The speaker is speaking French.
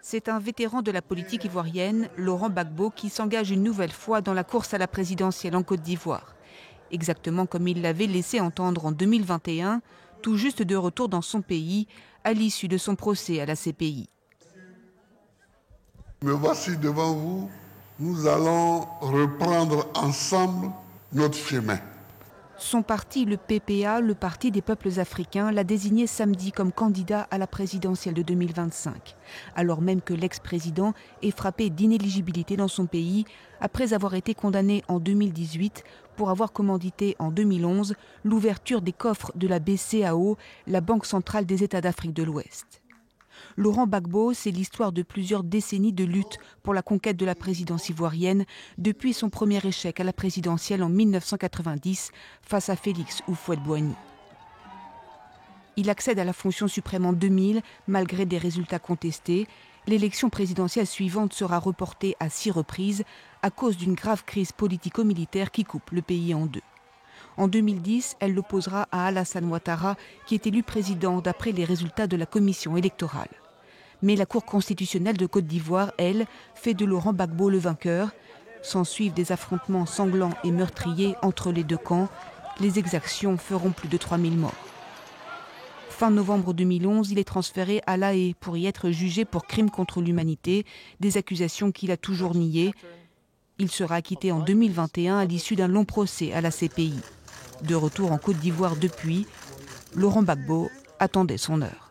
C'est un vétéran de la politique ivoirienne, Laurent Gbagbo, qui s'engage une nouvelle fois dans la course à la présidentielle en Côte d'Ivoire. Exactement comme il l'avait laissé entendre en 2021, tout juste de retour dans son pays, à l'issue de son procès à la CPI. Me voici devant vous, nous allons reprendre ensemble notre chemin. Son parti, le PPA, le Parti des peuples africains, l'a désigné samedi comme candidat à la présidentielle de 2025, alors même que l'ex-président est frappé d'inéligibilité dans son pays après avoir été condamné en 2018 pour avoir commandité en 2011 l'ouverture des coffres de la BCAO, la Banque centrale des États d'Afrique de l'Ouest. Laurent Gbagbo, c'est l'histoire de plusieurs décennies de lutte pour la conquête de la présidence ivoirienne depuis son premier échec à la présidentielle en 1990 face à Félix Houphouët-Boigny. Il accède à la fonction suprême en 2000 malgré des résultats contestés. L'élection présidentielle suivante sera reportée à 6 reprises à cause d'une grave crise politico-militaire qui coupe le pays en deux. En 2010, elle l'opposera à Alassane Ouattara, qui est élu président d'après les résultats de la commission électorale. Mais la Cour constitutionnelle de Côte d'Ivoire, elle, fait de Laurent Gbagbo le vainqueur. S'ensuivent des affrontements sanglants et meurtriers entre les deux camps. Les exactions feront plus de 3000 morts. Fin novembre 2011, il est transféré à La Haye pour y être jugé pour crimes contre l'humanité, des accusations qu'il a toujours niées. Il sera acquitté en 2021 à l'issue d'un long procès à la CPI. De retour en Côte d'Ivoire depuis, Laurent Gbagbo attendait son heure.